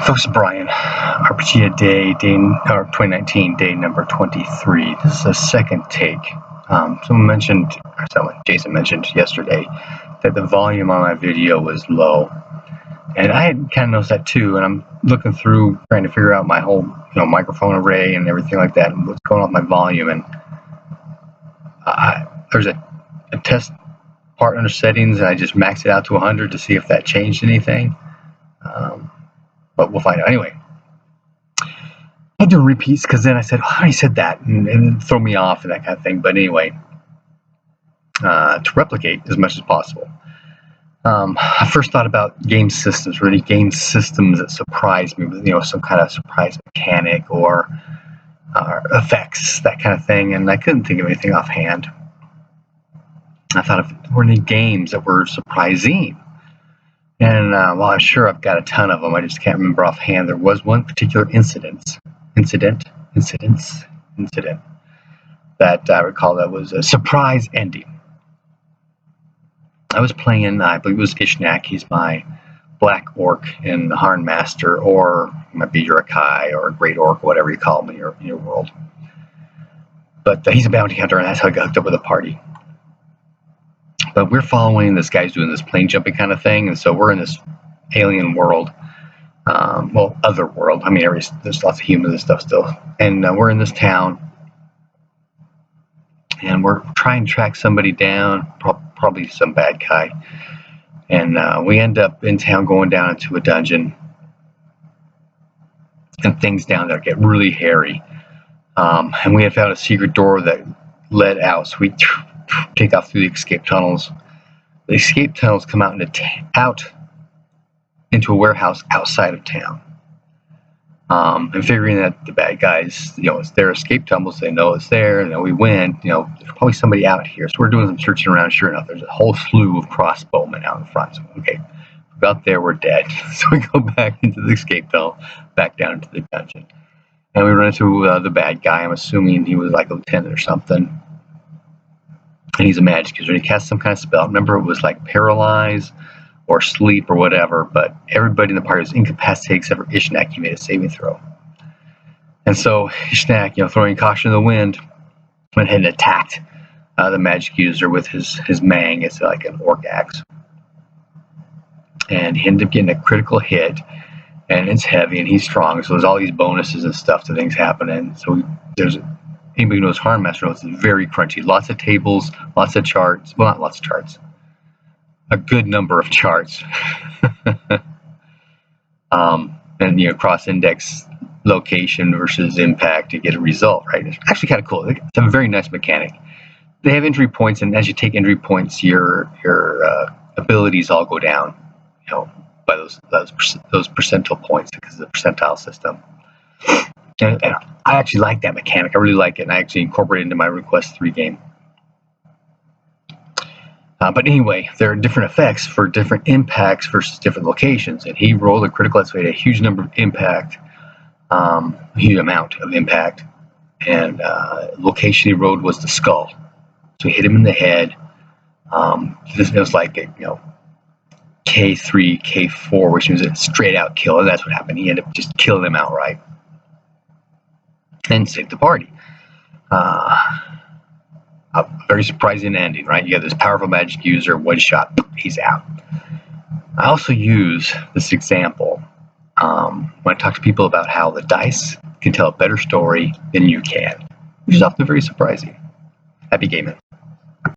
Folks, Brian, RPGaDay2019, day number 23. This is a second take. Jason mentioned yesterday that the volume on my video was low. And I had kind of noticed that too, and I'm looking through trying to figure out my whole microphone array and everything like that, and what's going on with my volume. And there's a test part under settings, and I just maxed it out to 100 to see if that changed anything. But we'll find out anyway. I do repeats because then I said, oh, I said that, and it throw me off and that kind of thing. But anyway, to replicate as much as possible. I first thought about game systems, really game systems that surprised me with some kind of surprise mechanic or effects, that kind of thing, and I couldn't think of anything offhand. I thought if there were any games that were surprising. And well, I'm sure I've got a ton of them. I just can't remember offhand. There was one particular incident that I recall that was a surprise ending. I was playing, I believe it was Ishnak. He's my black orc in the Harn Master, or it might be Yurakai or a great orc, whatever you call him in your world. But he's a bounty hunter, and that's how I got hooked up with a party. But we're following this guy's doing this plane jumping kind of thing, and so we're in this alien world. Well, other world. I mean, there's lots of humans and stuff still. And we're in this town, and we're trying to track somebody down, probably some bad guy. And we end up in town going down into a dungeon, and things down there get really hairy. And we had found a secret door that led out, so we take off through the escape tunnels. The escape tunnels come out into a warehouse outside of town. And figuring that the bad guys, it's their escape tunnels, they know it's there, and then we win, there's probably somebody out here. So we're doing some searching around. Sure enough, there's a whole slew of crossbowmen out in front. So, okay, we got there, we're dead. So we go back into the escape tunnel, back down into the dungeon. And we run into the bad guy. I'm assuming he was like a lieutenant or something. And he's a magic user. He casts some kind of spell. Remember, it was like paralyze or sleep or whatever, but everybody in the party was incapacitated except for Ishnak. He made a saving throw. And so Ishnak, throwing caution to the wind, went ahead and attacked the magic user with his mang. It's like an orc axe. And he ended up getting a critical hit, and it's heavy, and he's strong, so there's all these bonuses and stuff to things happening. So anybody who knows Harn Master knows it's very crunchy. Lots of tables, lots of charts. Well, not lots of charts. A good number of charts. And cross-index location versus impact to get a result, right? It's actually kind of cool. It's a very nice mechanic. They have injury points, and as you take injury points, your abilities all go down, by those percentile points because of the percentile system. And I actually like that mechanic. I really like it, and I actually incorporated it into my Request 3 game. But anyway, there are different effects for different impacts versus different locations. And he rolled a critical, so he had a huge number of impact, a huge amount of impact. And the location he rolled was the skull. So he hit him in the head. It was like K3, K4, which means a straight out kill. And that's what happened. He ended up just killing him outright and saved the party. A very surprising ending, right? You got this powerful magic user, one shot, he's out. I also use this example when I talk to people about how the dice can tell a better story than you can, which is often very surprising. Happy gaming.